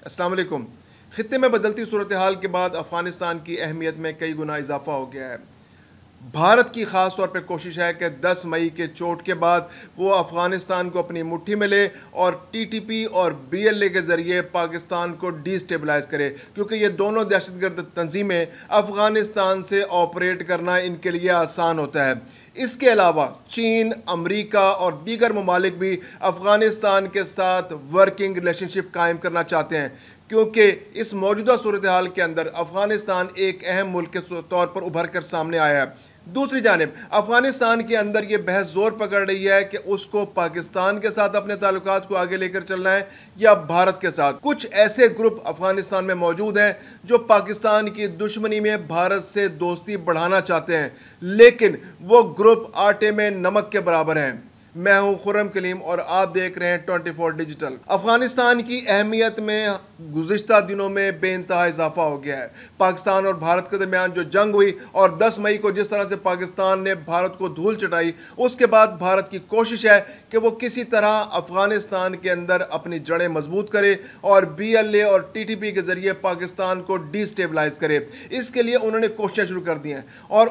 अस्सलाम वालेकुम। खित्ते में बदलती सूरत हाल के बाद अफ़गानिस्तान की अहमियत में कई गुना इजाफा हो गया है। भारत की ख़ास तौर पर कोशिश है कि 10 मई के चोट के बाद वो अफ़गानिस्तान को अपनी मुट्ठी में ले और टीटीपी और बीएलए के ज़रिए पाकिस्तान को डिस्टेबलाइज़ करे, क्योंकि ये दोनों दहशतगर्द तंजीमें अफ़गानिस्तान से ऑपरेट करना इनके लिए आसान होता है। इसके अलावा चीन, अमेरिका और दीगर ममालिक भी अफ़गानिस्तान के साथ वर्किंग रिलेशनशिप कायम करना चाहते हैं, क्योंकि इस मौजूदा सूरत हाल के अंदर अफ़गानिस्तान एक अहम मुल्क के तौर पर उभर कर सामने आया है। दूसरी जानिब अफ़गानिस्तान के अंदर ये बहस जोर पकड़ रही है कि उसको पाकिस्तान के साथ अपने ताल्लुकात को आगे लेकर चलना है या भारत के साथ। कुछ ऐसे ग्रुप अफ़गानिस्तान में मौजूद हैं जो पाकिस्तान की दुश्मनी में भारत से दोस्ती बढ़ाना चाहते हैं, लेकिन वो ग्रुप आटे में नमक के बराबर हैं। मैं हूं खुर्रम कलीम और आप देख रहे हैं 24 डिजिटल। अफगानिस्तान की अहमियत में गुज़िश्ता दिनों में बेइंतहा इजाफा हो गया है। पाकिस्तान और भारत के दरमियान जो जंग हुई और 10 मई को जिस तरह से पाकिस्तान ने भारत को धूल चटाई, उसके बाद भारत की कोशिश है कि वो किसी तरह अफगानिस्तान के अंदर अपनी जड़ें मजबूत करे और बीएलए और टीटीपी के जरिए पाकिस्तान को डिस्टेबलाइज करे। इसके लिए उन्होंने कोशिशें शुरू कर दी हैं और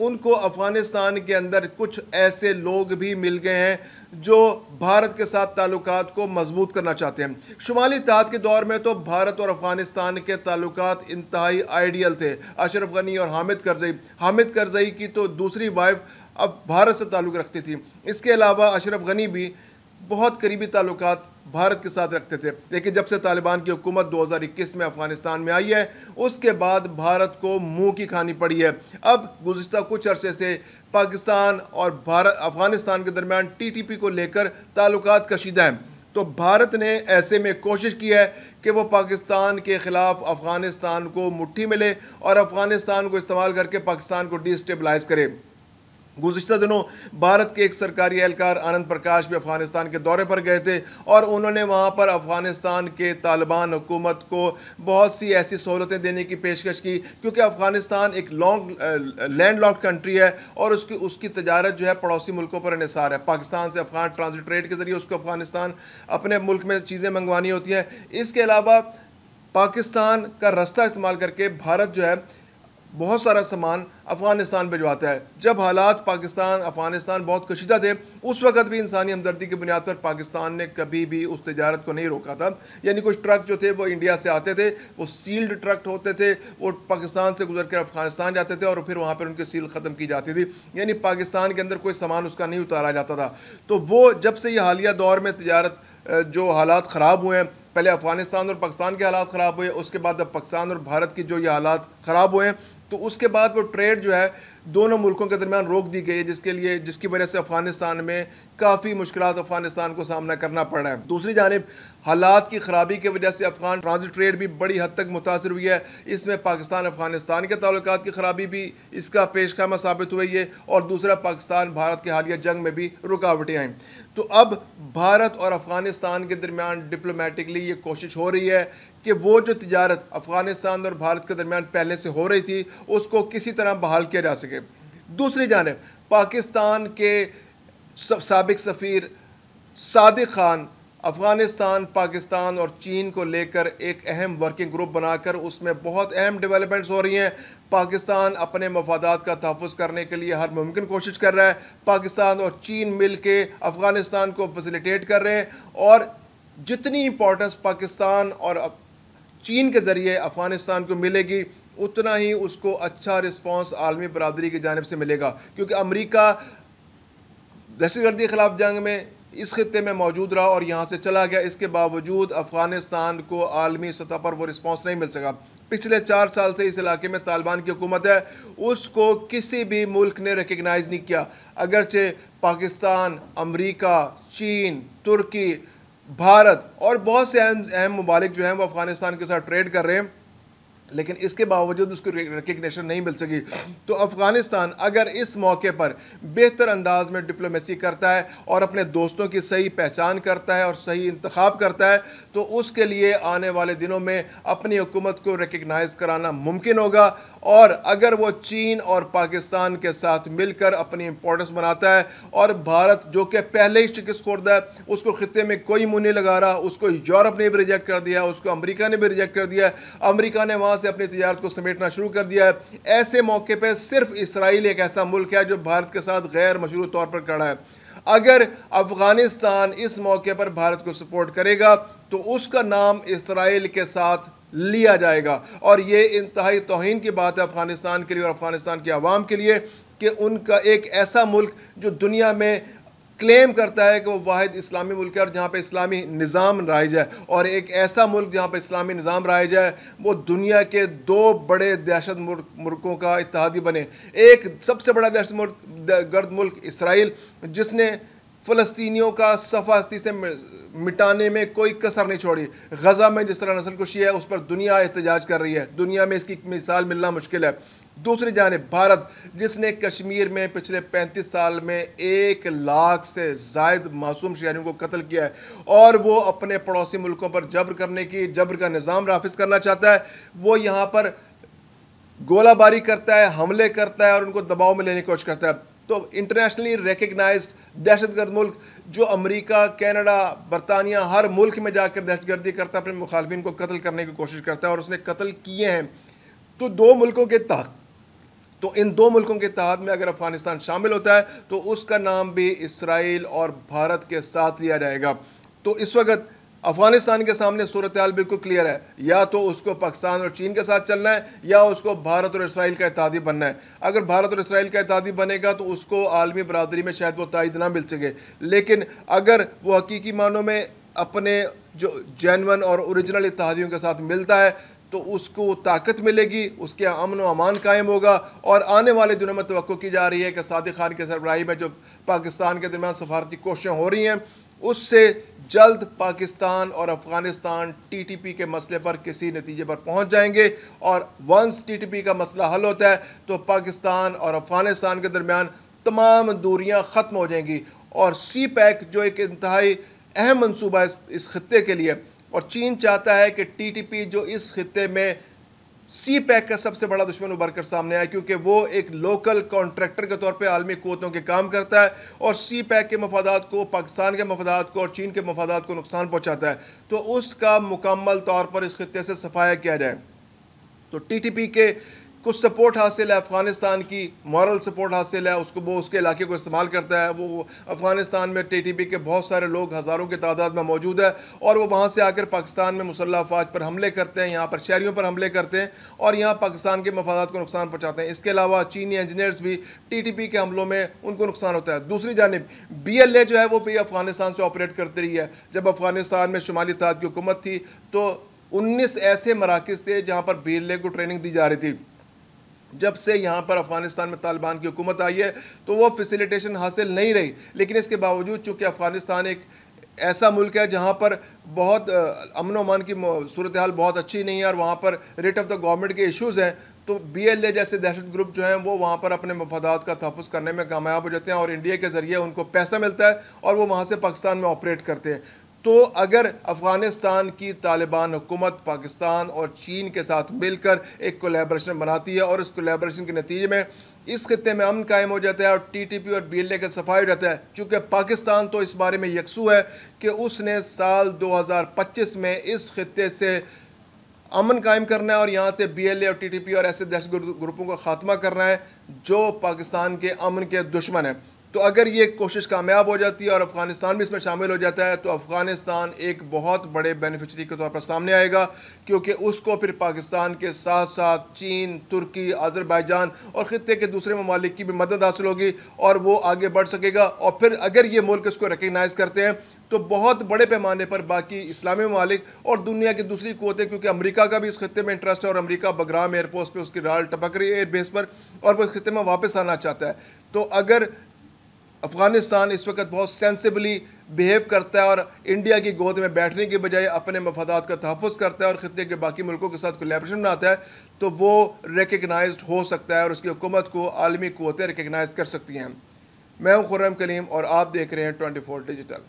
उनको अफगानिस्तान के अंदर कुछ ऐसे लोग भी मिल गए हैं जो भारत के साथ ताल्लुकात को मजबूत करना चाहते हैं। शुमाली इत्तेहाद के दौर में तो भारत और अफगानिस्तान के ताल्लुकात इंतहाई आइडियल थे। अशरफ गनी और हामिद करजई की तो दूसरी वाइफ अब भारत से ताल्लुक़ रखती थी। इसके अलावा अशरफ गनी भी बहुत करीबी ताल्लुकात भारत के साथ रखते थे, लेकिन जब से तालिबान की हुकूमत 2021 में अफगानिस्तान में आई है, उसके बाद भारत को मुंह की खानी पड़ी है। अब गुज़िश्ता कुछ अरसे से पाकिस्तान और अफगानिस्तान के दरमियान टीटीपी को लेकर ताल्लुकात कशीदा हैं, तो भारत ने ऐसे में कोशिश की है कि वो पाकिस्तान के ख़िलाफ़ अफगानिस्तान को मुट्ठी में ले और अफगानिस्तान को इस्तेमाल करके पाकिस्तान को डिस्टेबलाइज करे। गुज़िश्ता दिनों भारत के एक सरकारी एहलकार आनंद प्रकाश भी अफ़गानिस्तान के दौरे पर गए थे और उन्होंने वहाँ पर अफ़गानिस्तान के तालिबान हुकूमत को बहुत सी ऐसी सहूलतें देने की पेशकश की, क्योंकि अफ़गानिस्तान एक लैंड लॉक्ड कंट्री है और उसकी तजारत जो है पड़ोसी मुल्कों पर इन्हिसार है। पाकिस्तान से अफ़गान ट्रांजिट ट्रेड के ज़रिए उसको अफ़गानिस्तान अपने मुल्क में चीज़ें मंगवानी होती हैं। इसके अलावा पाकिस्तान का रास्ता इस्तेमाल करके भारत जो है बहुत सारा सामान अफ़गानिस्तान भिजवाता है। जब हालात पाकिस्तान अफ़गानिस्तान बहुत कशीदा थे, उस वक़्त भी इंसानी हमदर्दी की बुनियाद पर पाकिस्तान ने कभी भी उस तजारत को नहीं रोका था। यानी कुछ ट्रक जो थे वो इंडिया से आते थे, वो सील्ड ट्रक होते थे, वो पाकिस्तान से गुजर कर अफ़गानिस्तान जाते थे और फिर वहाँ पर उनकी सील ख़त्म की जाती थी, यानी पाकिस्तान के अंदर कोई सामान उसका नहीं उतारा जाता था। तो वो जब से ये हालिया दौर में तजारत जो हालात ख़राब हुए हैं, पहले अफ़गानिस्तान और पाकिस्तान के हालात ख़राब हुए, उसके बाद अब पाकिस्तान और भारत की जो ये हालात ख़राब हुए हैं, तो उसके बाद वो ट्रेड जो है दोनों मुल्कों के दरमियान रोक दी गई है, जिसकी वजह से अफ़गानिस्तान में काफ़ी मुश्किलात अफ़गानिस्तान को सामना करना पड़ रहा है। दूसरी जानिब हालात की ख़राबी की वजह से अफ़गान ट्रांजिट ट्रेड भी बड़ी हद तक मुतासर हुई है। इसमें पाकिस्तान अफ़गानिस्तान के ताल्लुकात की ख़राबी भी इसका पेशखामा साबित हुई है और दूसरा पाकिस्तान भारत के हालिया जंग में भी रुकावटें आईं। तो अब भारत और अफ़गानिस्तान के दरमियान डिप्लोमेटिकली ये कोशिश हो रही है कि वो जो तिजारत अफ़गानिस्तान और भारत के दरमियान पहले से हो रही थी उसको किसी तरह बहाल किया जा सके। दूसरी जानिब पाकिस्तान के साबिक सफ़ीर सादिक खान अफ़गानिस्तान, पाकिस्तान और चीन को लेकर एक अहम वर्किंग ग्रुप बनाकर उसमें बहुत अहम डेवलपमेंट्स हो रही हैं। पाकिस्तान अपने मफादात का तहफ़्फ़ुज़ करने के लिए हर मुमकिन कोशिश कर रहा है। पाकिस्तान और चीन मिल के अफ़गानिस्तान को फैसिलिटेट कर रहे हैं और जितनी इंपॉर्टेंस पाकिस्तान और चीन के ज़रिए अफ़गानिस्तान को मिलेगी, उतना ही उसको अच्छा रिस्पॉन्स आलमी बरादरी की जानिब से मिलेगा, क्योंकि अमेरिका दहशतगर्दी के ख़िलाफ़ जंग में इस खित्ते में मौजूद रहा और यहाँ से चला गया। इसके बावजूद अफ़गानिस्तान को आलमी सतह पर वो रिस्पॉन्स नहीं मिल सका। पिछले 4 साल से इस इलाके में तालिबान की हुकूमत है, उसको किसी भी मुल्क ने रिकगनाइज़ नहीं किया। अगरचे पाकिस्तान, अमेरिका, चीन, तुर्की, भारत और बहुत से अहम ममालिक जो हैं वो अफ़गानिस्तान के साथ ट्रेड कर रहे हैं, लेकिन इसके बावजूद उसको रिकग्निशन नहीं मिल सकी। तो अफ़गानिस्तान अगर इस मौके पर बेहतर अंदाज में डिप्लोमेसी करता है और अपने दोस्तों की सही पहचान करता है और सही इंतखाब करता है, तो तो उसके लिए आने वाले दिनों में अपनी हुकूमत को रिकग्नाइज कराना मुमकिन होगा। और अगर वो चीन और पाकिस्तान के साथ मिलकर अपनी इंपॉर्टेंस बनाता है और भारत जो कि पहले ही शिकस्त खोर्दा है, उसको खित्ते में कोई मुंह नहीं लगा रहा, उसको यूरोप ने भी रिजेक्ट कर दिया, उसको अमेरिका ने भी रिजेक्ट कर दिया, अमेरिका ने वहाँ से अपनी तिजारत को समेटना शुरू कर दिया है, ऐसे मौके पर सिर्फ इसराइल एक ऐसा मुल्क है जो भारत के साथ गैर मशरूत तौर पर खड़ा है। अगर अफगानिस्तान इस मौके पर भारत को सपोर्ट करेगा तो उसका नाम इसराइल के साथ लिया जाएगा, और ये इंतहाई तौहीन की बात है अफगानिस्तान के लिए और अफगानिस्तान की आवाम के लिए कि उनका एक ऐसा मुल्क जो दुनिया में क्लेम करता है कि वो वाहिद इस्लामी मुल्क है और जहाँ पे इस्लामी निज़ाम राइज है, और एक ऐसा मुल्क जहाँ पे इस्लामी निज़ाम राइज है वो दुनिया के दो बड़े दहशत मुल्कों का इत्तेहादी बने। एक सबसे बड़ा दहशत गर्द मुल्क इसराइल, जिसने फ़लस्तीनियों का सफ़ास्ती से मिटाने में कोई कसर नहीं छोड़ी। गज़ा में जिस तरह नस्ल कुशी है उस पर दुनिया एहतजाज कर रही है, दुनिया में इसकी मिसाल मिलना मुश्किल है। दूसरी जानिब भारत, जिसने कश्मीर में पिछले 35 साल में 1 लाख से ज़ायद मासूम शहरियों को कत्ल किया है, और वो अपने पड़ोसी मुल्कों पर जबर का निज़ाम नाफिज करना चाहता है, वो यहाँ पर गोलाबारी करता है, हमले करता है और उनको दबाव में लेने की कोशिश करता है। तो इंटरनेशनली रिकग्नाइज्ड दहशतगर्द मुल्क जो अमेरिका, कनाडा, बरतानिया, हर मुल्क में जाकर दहशतगर्दी करता है, अपने मुखालफिन को कत्ल करने की कोशिश करता है और उसने कत्ल किए हैं। तो इन दो मुल्कों के इत्तेहाद में अगर अफगानिस्तान शामिल होता है तो उसका नाम भी इसराइल और भारत के साथ लिया जाएगा। तो इस वक्त अफगानिस्तान के सामने सूरत हाल बिल्कुल क्लियर है, या तो उसको पाकिस्तान और चीन के साथ चलना है या उसको भारत और इसराइल का इत्तेहादी बनना है। अगर भारत और इसराइल का इत्तेहादी बनेगा तो उसको आलमी बरादरी में शायद वो तायद ना मिल सके, लेकिन अगर वो हकीकी मानों में अपने जो जेन्युइन और ओरिजिनल इत्तेहादियों के साथ मिलता है तो उसको ताकत मिलेगी, उसके अमन व अमान कायम होगा। और आने वाले दिनों में तवक्को की जा रही है कि सादिक खान के सरबराही में जो पाकिस्तान के दरमियान सफारती कोशिशें हो रही हैं उससे जल्द पाकिस्तान और अफगानिस्तान TTP के मसले पर किसी नतीजे पर पहुंच जाएंगे। और वंस TTP का मसला हल होता है तो पाकिस्तान और अफगानिस्तान के दरमियान तमाम दूरियां ख़त्म हो जाएंगी। और CPEC जो एक इंतहाई अहम मनसूबा है इस खत्ते के लिए, और चीन चाहता है कि TTP जो इस खत्ते में CPEC का सबसे बड़ा दुश्मन उभर कर सामने आया, क्योंकि वो एक लोकल कॉन्ट्रैक्टर के तौर पे आलमी क़ुव्वतों के काम करता है और CPEC के मफादात को, पाकिस्तान के मफादात को और चीन के मफादात को नुकसान पहुंचाता है। तो उसका मुकम्मल तौर पर इस खत्ते से सफाया किया जाए। तो TTP के कुछ सपोर्ट हासिल है, अफ़गानिस्तान की मॉरल सपोर्ट हासिल है, उसको वो उसके इलाके को इस्तेमाल करता है। वो अफ़गानिस्तान में TTP के बहुत सारे लोग हज़ारों की तादाद में मौजूद है और वो वहाँ से आकर पाकिस्तान में मुसल्लह अफ़वाज पर हमले करते हैं, यहाँ पर शहरियों पर हमले करते हैं और यहाँ पाकिस्तान के मफादात को नुकसान पहुँचाते हैं। इसके अलावा चीनी इंजीनियर्स भी TTP के हमलों में उनको नुकसान होता है। दूसरी जानिब BLA जो है वो भी अफ़गानिस्तान से ऑपरेट करती रही है। जब अफ़गानिस्तान में शुमाली इत्तेहाद की हुकूमत थी तो 19 ऐसे मराकज़ थे जहाँ पर BLA को ट्रेनिंग दी जा रही थी। जब से यहाँ पर अफ़गानिस्तान में तालिबान की हुकूमत आई है तो वो फैसिलिटेशन हासिल नहीं रही, लेकिन इसके बावजूद चूँकि अफ़गानिस्तान एक ऐसा मुल्क है जहाँ पर बहुत अमन व अमान की सूरत हाल बहुत अच्छी नहीं है और वहाँ पर रेट ऑफ द गवर्नमेंट के इश्यूज़ हैं, तो BLA जैसे दहशत ग्रुप जो हैं वो वहाँ पर अपने मफादात का तहफ़्फ़ुज़ करने में कामयाब हो जाते हैं और इंडिया के ज़रिए उनको पैसा मिलता है और वो वहाँ से पाकिस्तान में ऑपरेट करते हैं। तो अगर अफ़गानिस्तान की तालिबान हुकूमत पाकिस्तान और चीन के साथ मिलकर एक कोलैबोरेशन बनाती है और उस कोलैबोरेशन के नतीजे में इस खत्ते में अमन कायम हो जाता है और TTP और BLA का सफाई हो जाता है, चूँकि पाकिस्तान तो इस बारे में यकसू है कि उसने साल 2025 में इस खत्ते से अमन कायम करना है और यहाँ से BLA और TTP और ऐसे दहशत ग्रुपों का खात्मा करना है जो पाकिस्तान के अमन के दुश्मन है। तो अगर ये कोशिश कामयाब हो जाती है और अफ़गानिस्तान भी इसमें शामिल हो जाता है तो अफ़गानिस्तान एक बहुत बड़े बेनिफिशरी के तौर पर सामने आएगा, क्योंकि उसको फिर पाकिस्तान के साथ साथ चीन, तुर्की, अज़रबैजान और ख़ित्ते के दूसरे ममालिक की भी मदद हासिल होगी और वो आगे बढ़ सकेगा। और फिर अगर ये मुल्क इसको रिकग्नाइज़ करते हैं तो बहुत बड़े पैमाने पर बाकी इस्लामी ममालिक और दुनिया की दूसरी क़ुव्वतें, क्योंकि अमेरिका का भी इस खत्ते में इंटरेस्ट है और अमेरिका बगराम एयरपोर्ट पर उसकी राल टपक रही है एयरबेस पर और वो इस खत्ते में वापस आना चाहता है। तो अगर अफ़गानिस्तान इस वक्त बहुत सेंसिबली बिहेव करता है और इंडिया की गोद में बैठने के बजाय अपने मफादात का तहफ़्फ़ुज़ करता है और ख़ित्ते के बाकी मुल्कों के साथ कोलैबोरेशन बनाता है, तो वो रिकग्नाइज्ड हो सकता है और उसकी हुकूमत को आलमी क़ुव्वतें रिकग्नाइज़ कर सकती हैं। मैं हूँ खुर्रम कलीम और आप देख रहे हैं 24 डिजिटल।